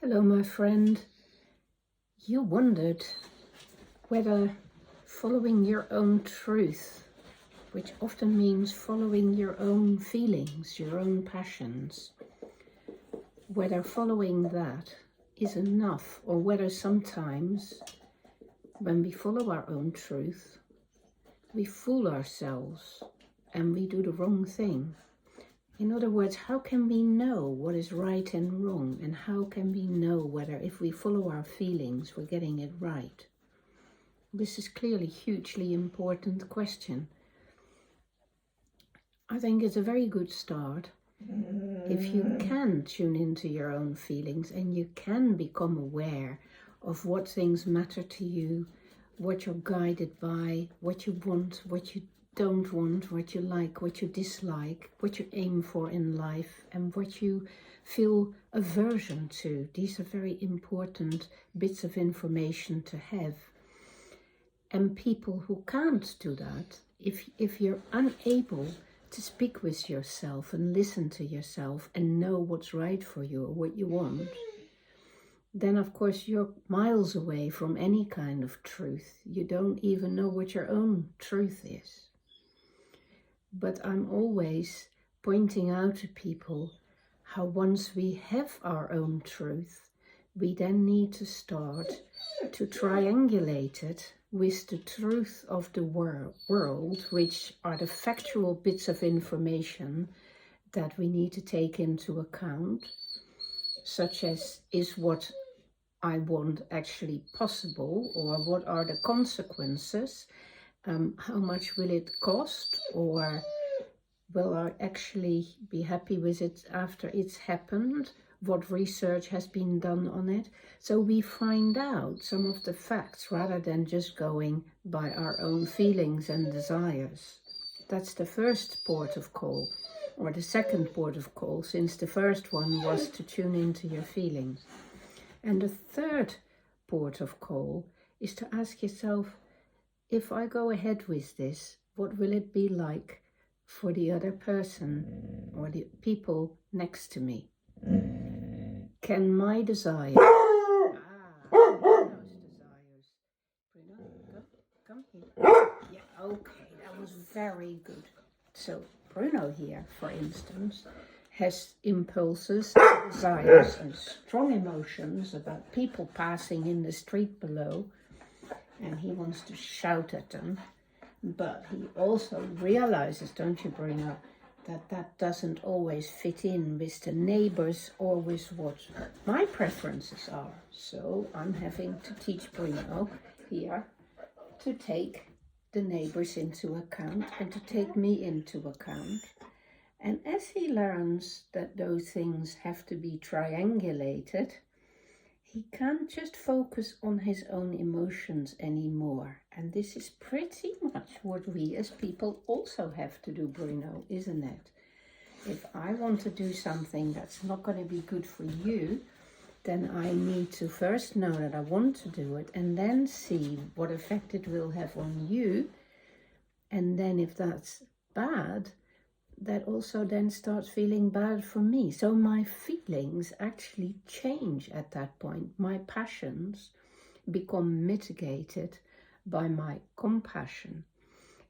Hello, my friend. You wondered whether following your own truth, which often means following your own feelings, your own passions, whether following that is enough, or whether sometimes when we follow our own truth, we fool ourselves and we do the wrong thing. In other words, how can we know what is right and wrong? And how can we know whether if we follow our feelings, we're getting it right? This is clearly a hugely important question. I think it's a very good start if you can tune into your own feelings and you can become aware of what things matter to you, what you're guided by, what you want, what you don't want, what you like, what you dislike, what you aim for in life, and what you feel aversion to. These are very important bits of information to have. And people who can't do that, if you're unable to speak with yourself and listen to yourself and know what's right for you or what you want, then of course you're miles away from any kind of truth. You don't even know what your own truth is. But I'm always pointing out to people how once we have our own truth, we then need to start to triangulate it with the truth of the world, which are the factual bits of information that we need to take into account, such as, is what I want actually possible, or what are the consequences? How much will it cost, or will I actually be happy with it after it's happened? What research has been done on it? So we find out some of the facts rather than just going by our own feelings and desires. That's the first port of call, or the second port of call, since the first one was to tune into your feelings. And the third port of call is to ask yourself, if I go ahead with this, what will it be like for the other person or the people next to me? Can my desire, Bruno's desires, Bruno, come here. Yeah, okay, that was very good. So Bruno here, for instance, has impulses, desires, and strong emotions about people passing in the street below, and he wants to shout at them. But he also realizes, don't you, Bruno, that doesn't always fit in with the neighbors or with what my preferences are. So I'm having to teach Bruno here to take the neighbors into account and to take me into account. And as he learns that those things have to be triangulated, he can't just focus on his own emotions anymore. And this is pretty much what we as people also have to do, Bruno, isn't it? If I want to do something that's not going to be good for you, then I need to first know that I want to do it and then see what effect it will have on you. And then if that's bad, that also then starts feeling bad for me. So my feelings actually change at that point. My passions become mitigated by my compassion.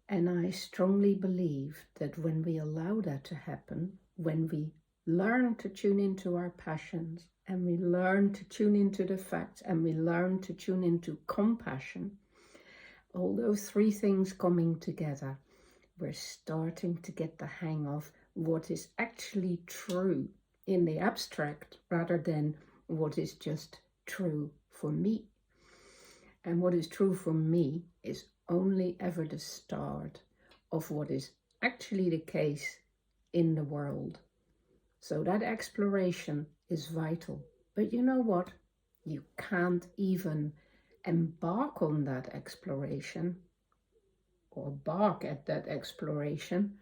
And I strongly believe that when we allow that to happen, when we learn to tune into our passions, and we learn to tune into the facts, and we learn to tune into compassion, all those three things coming together, we're starting to get the hang of what is actually true in the abstract rather than what is just true for me. And what is true for me is only ever the start of what is actually the case in the world. So that exploration is vital. But you know what? You can't even embark on that exploration or bark at that exploration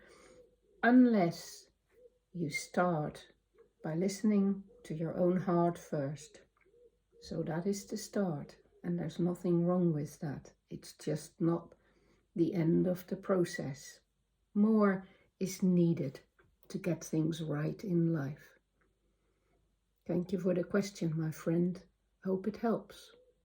unless you start by listening to your own heart first. So that is the start, and there's nothing wrong with that. It's just not the end of the process. More is needed to get things right in life. Thank you for the question, my friend. Hope it helps.